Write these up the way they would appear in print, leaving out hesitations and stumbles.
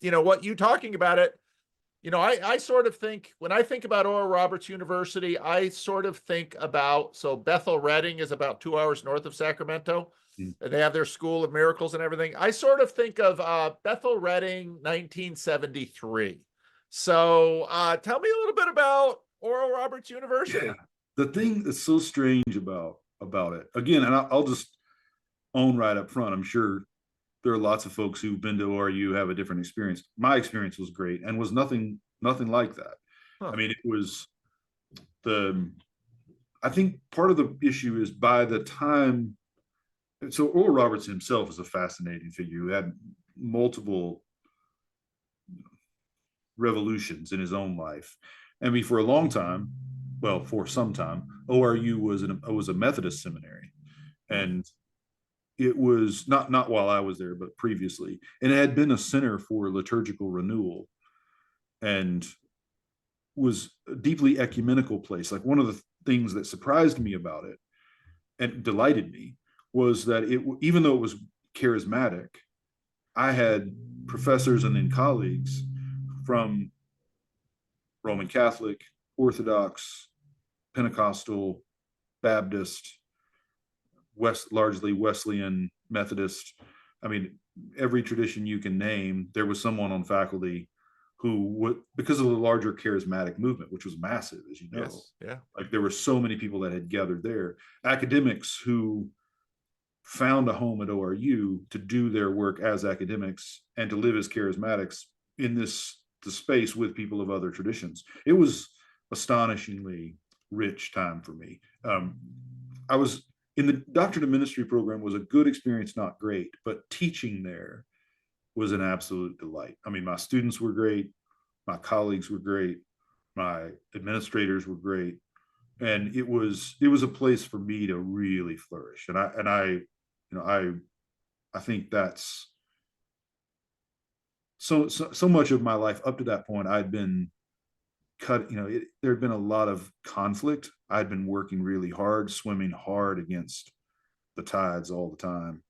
what you talking about it, I sort of think, when I think about Oral Roberts University, I sort of think about, so Bethel Redding is about 2 hours north of Sacramento, Mm. and they have their School of Miracles and everything. I sort of think of Bethel Redding 1973. So tell me a little bit about Oral Roberts University. Yeah. The thing that's so strange about it, again, and I'll just own right up front, I'm sure there are lots of folks who've been to ORU have a different experience. My experience was great and was nothing like that. Huh. I mean, it was I think part of the issue is by the time, so Oral Roberts himself is a fascinating figure who had multiple revolutions in his own life. I mean, for a long time, well, for some time, ORU was a Methodist seminary, and it was not while I was there, but previously, and it had been a center for liturgical renewal, and was a deeply ecumenical place. Like, one of the things that surprised me about it and delighted me was that even though it was charismatic, I had professors and then colleagues from Roman Catholic, Orthodox, Pentecostal, Baptist, largely Wesleyan, Methodist. I mean, every tradition you can name, there was someone on faculty who would, because of the larger charismatic movement, which was massive, as you know. Yes. Yeah. Like, there were so many people that had gathered there. Academics who found a home at ORU to do their work as academics and to live as charismatics in the space with people of other traditions. It was astonishingly rich time for me. I was in the doctorate of ministry program, was a good experience, not great, but teaching there was an absolute delight. I mean, my students were great, my colleagues were great, my administrators were great, and it was a place for me to really flourish. And I think that's so much of my life up to that point. I'd been cut, there had been a lot of conflict. I'd been working really hard, swimming hard against the tides all the time.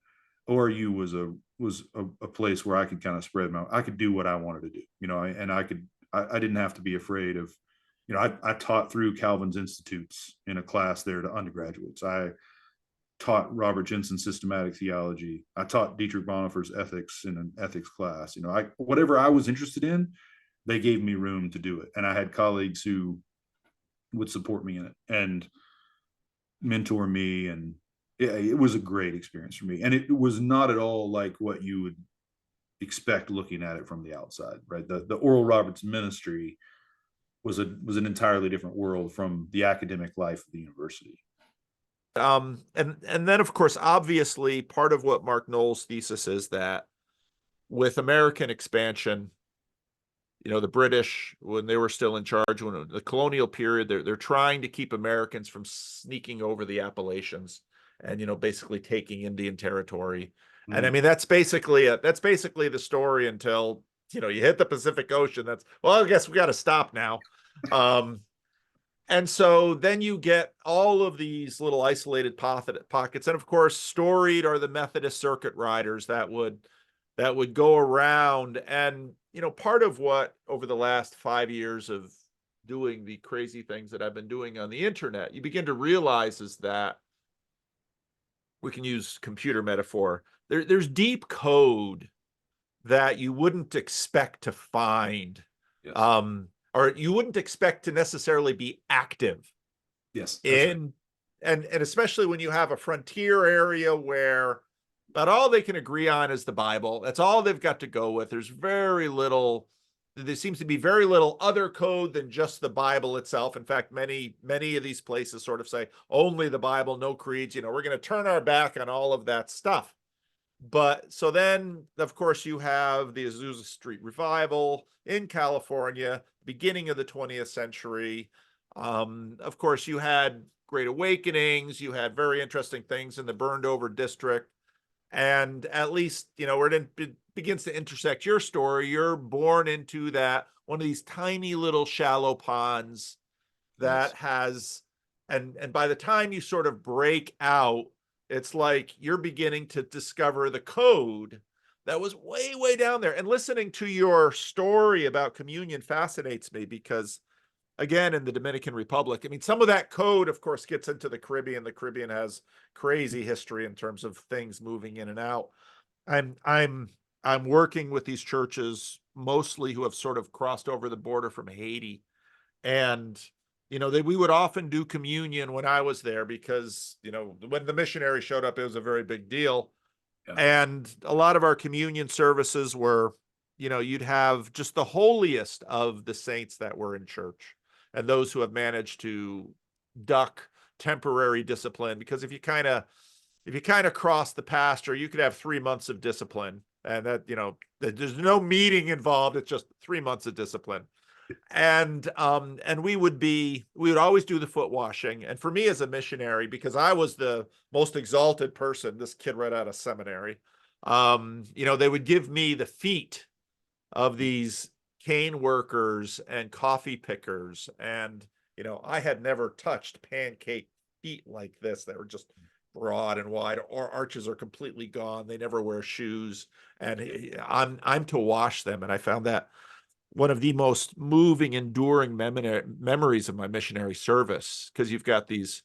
ORU was a place where I could kind of I could do what I wanted to do, and I didn't have to be afraid of, I taught through Calvin's Institutes in a class there to undergraduates. I taught Robert Jensen's systematic theology. I taught Dietrich Bonhoeffer's ethics in an ethics class. Whatever I was interested in, they gave me room to do it. And I had colleagues who would support me in it and mentor me. And it was a great experience for me. And it was not at all like what you would expect looking at it from the outside, right? The Oral Roberts ministry was an entirely different world from the academic life of the university. And then, of course, obviously, part of what Mark Noll's thesis is that with American expansion, the British, when they were still in charge, when the colonial period, they're trying to keep Americans from sneaking over the Appalachians and basically taking Indian territory. Mm. And I mean, that's basically the story until you hit the Pacific Ocean. I guess we got to stop now. And so then you get all of these little isolated pockets. And of course, storied are the Methodist circuit riders that would go around. And, part of what over the last 5 years of doing the crazy things that I've been doing on the internet, you begin to realize is that we can use computer metaphor. There's deep code that you wouldn't expect to find. Yes. Or you wouldn't expect to necessarily be active. Yes. And especially when you have a frontier area where about all they can agree on is the Bible. That's all they've got to go with. There seems to be very little other code than just the Bible itself. In fact, many of these places sort of say only the Bible, no creeds. We're going to turn our back on all of that stuff. But so then, of course, you have the Azusa Street Revival in California, beginning of the 20th century. Of course, you had Great Awakenings. You had very interesting things in the burned over district. And at least, where it begins to intersect your story, you're born into that one of these tiny little shallow ponds that has, and by the time you sort of break out, it's like you're beginning to discover the code that was way, way down there. And listening to your story about communion fascinates me because, again, in the Dominican Republic, I mean, some of that code, of course, gets into the Caribbean. The Caribbean has crazy history in terms of things moving in and out. I'm I'm I'm working with these churches mostly who have sort of crossed over the border from Haiti, and we would often do communion when I was there because when the missionary showed up, it was a very big deal. Yeah. And a lot of our communion services were, you'd have just the holiest of the saints that were in church and those who have managed to duck temporary discipline. Because if you kind of cross the pastor, you could have 3 months of discipline, and there's no meeting involved. It's just 3 months of discipline. And we would always do the foot washing. And for me as a missionary, because I was the most exalted person, this kid right out of seminary, they would give me the feet of these cane workers and coffee pickers. And I had never touched pancake feet like this. They were just broad and wide. Or arches are completely gone. They never wear shoes, and I'm to wash them. And I found that one of the most moving, enduring memories of my missionary service, because you've got these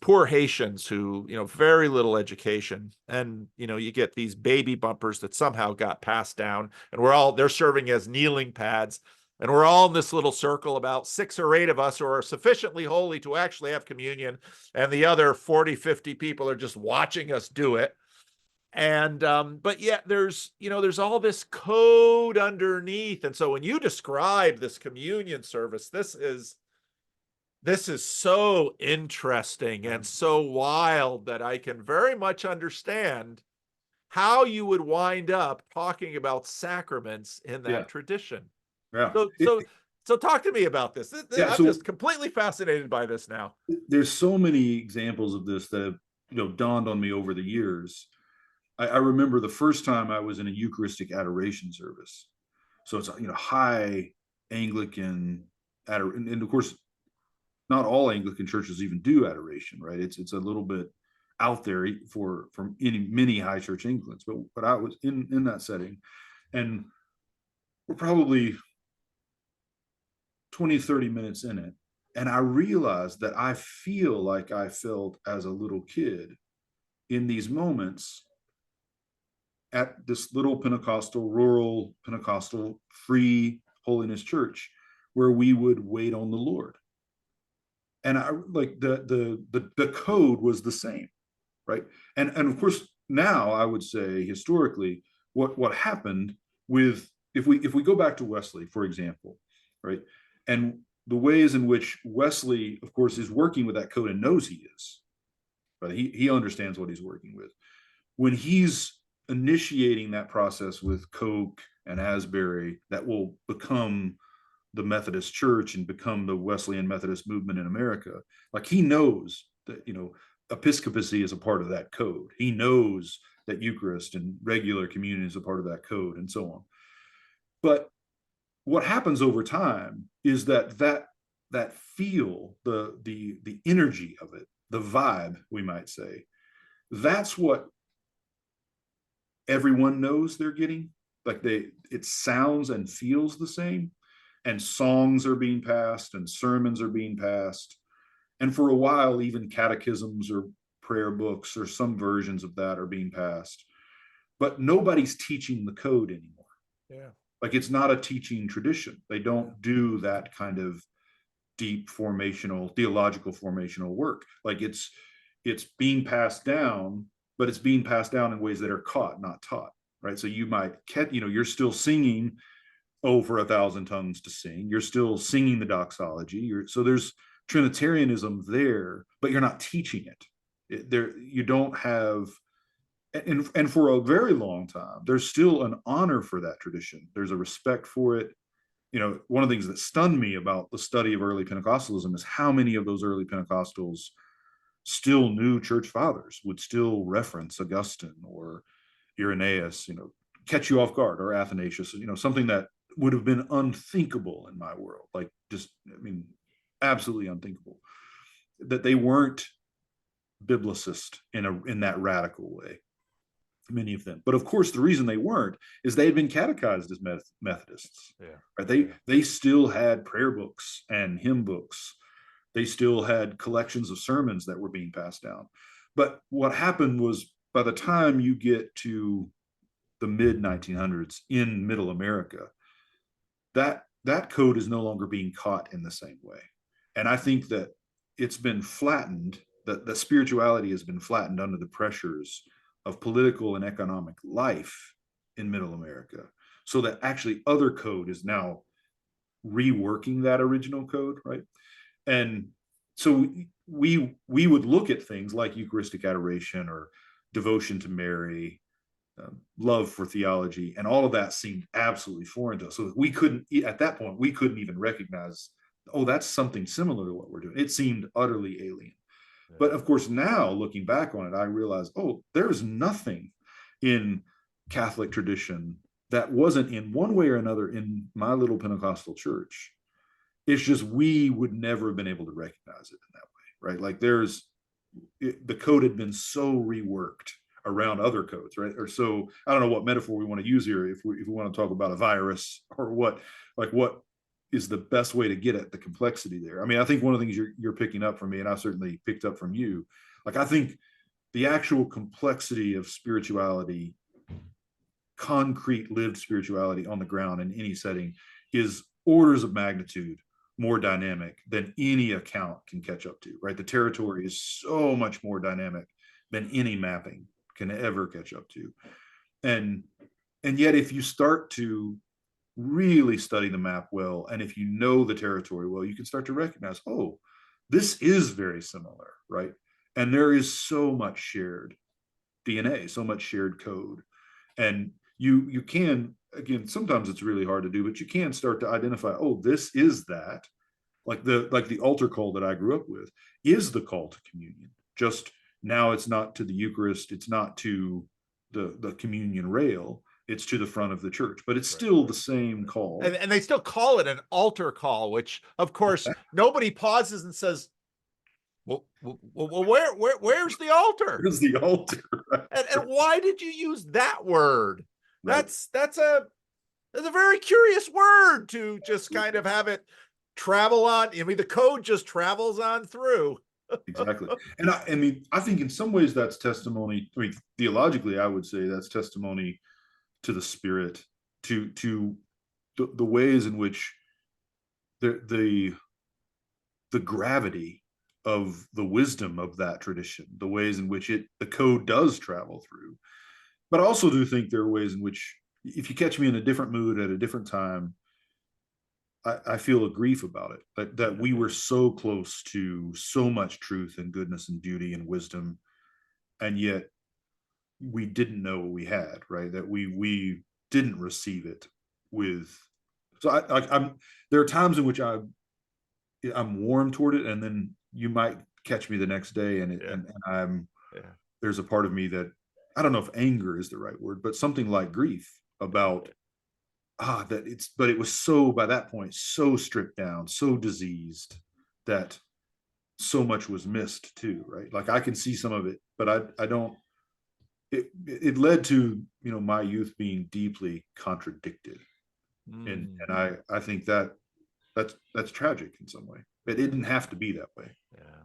poor Haitians who, very little education, and you get these baby bumpers that somehow got passed down, and they're serving as kneeling pads, and we're all in this little circle, about 6 or 8 of us who are sufficiently holy to actually have communion, and the other 40, 50 people are just watching us do it. And but yet there's all this code underneath. And so when you describe this communion service, this is so interesting and so wild that I can very much understand how you would wind up talking about sacraments in Yeah. that tradition. Yeah. So talk to me about this. Yeah. I'm So just completely fascinated by this now. there's so many examples of this that have, dawned on me over the years. I remember the first time I was in a Eucharistic adoration service. So it's, high Anglican and of course, not all Anglican churches even do adoration, right? It's a little bit out there from many high church Englands, but I was in that setting, and we're probably 20, 30 minutes in it. And I realized that I feel like I felt as a little kid in these moments at this little rural Pentecostal, free holiness church where we would wait on the Lord. And I like the code was the same, right? And of course, now I would say historically, what happened with if we go back to Wesley, for example, right? And the ways in which Wesley, of course, is working with that code and knows he is, but he understands what he's working with. When he's initiating that process with Coke and Asbury, that will become the Methodist Church and become the Wesleyan Methodist movement in America, like he knows that, episcopacy is a part of that code. He knows that Eucharist and regular communion is a part of that code, and so on. But what happens over time is that feel, the energy of it, the vibe, we might say, that's what everyone knows they're getting. Like it sounds and feels the same, and songs are being passed and sermons are being passed, and for a while even catechisms or prayer books or some versions of that are being passed, but nobody's teaching the code anymore. Yeah. Like it's not a teaching tradition. They don't do that kind of deep theological formational work. Like it's being passed down, but it's being passed down in ways that are caught, not taught, right? So you might you're still singing, oh, for 1,000 tongues to sing. You're still singing the doxology. So there's Trinitarianism there, but you're not teaching it. You don't have, and for a very long time, there's still an honor for that tradition. There's a respect for it. One of the things that stunned me about the study of early Pentecostalism is how many of those early Pentecostals still knew church fathers, would still reference Augustine or Irenaeus, catch you off guard, or Athanasius, something that would have been unthinkable in my world. Like absolutely unthinkable, that they weren't biblicist in that radical way. many of them. But of course, the reason they weren't is they had been catechized as Methodists. Yeah. Right? They still had prayer books and hymn books. They still had collections of sermons that were being passed down. But what happened was, by the time you get to the mid 1900s in Middle America, that code is no longer being caught in the same way. And I think that it's been flattened, that the spirituality has been flattened under the pressures of political and economic life in Middle America, so that actually other code is now reworking that original code, right? And so we would look at things like Eucharistic adoration or devotion to Mary, love for theology, and all of that seemed absolutely foreign to us. So we couldn't, at that point, we couldn't even recognize, oh, that's something similar to what we're doing. It seemed utterly alien. Yeah. But of course, now looking back on it, I realized, oh, there's nothing in Catholic tradition that wasn't in one way or another in my little Pentecostal church. It's just we would never have been able to recognize it in that way, right? Like the code had been so reworked around other codes, right? Or so, I don't know what metaphor we want to use here, if we want to talk about a virus or what is the best way to get at the complexity there. I mean, I think one of the things you're picking up from me, and I certainly picked up from you, like I think the actual complexity of spirituality, concrete lived spirituality on the ground in any setting, is orders of magnitude more dynamic than any account can catch up to, right? The territory is so much more dynamic than any mapping can ever catch up to. And yet, if you start to really study the map well, and if you know the territory well, you can start to recognize, oh, this is very similar, right? And there is so much shared DNA, so much shared code. And you can, again, sometimes it's really hard to do, but you can start to identify, oh, this is that. Like the altar call that I grew up with is the call to communion. Just now it's not to the Eucharist, it's not to the communion rail, it's to the front of the church, but it's still the same call. And they still call it an altar call, which of course nobody pauses and says, well, where's the altar? Where's the altar? And why did you use that word? Right. That's a very curious word to just kind of have it travel on. I mean, the code just travels on through. Exactly. And I mean, I think in some ways that's testimony. I mean, theologically, I would say that's testimony to the Spirit, to the ways in which the gravity of the wisdom of that tradition, the ways in which the code does travel through. But I also do think there are ways in which, if you catch me in a different mood at a different time, I feel a grief about it, that we were so close to so much truth and goodness and beauty and wisdom, and yet we didn't know what we had, right? That we didn't receive it with. So I'm there are times in which I'm warm toward it, and then you might catch me the next day, and there's a part of me that, I don't know if anger is the right word, but something like grief about but it was so, by that point, so stripped down, so diseased, that so much was missed too, right? Like I can see some of it, but I don't. It led to my youth being deeply contradicted, and I think that's tragic in some way. But it didn't have to be that way. Yeah.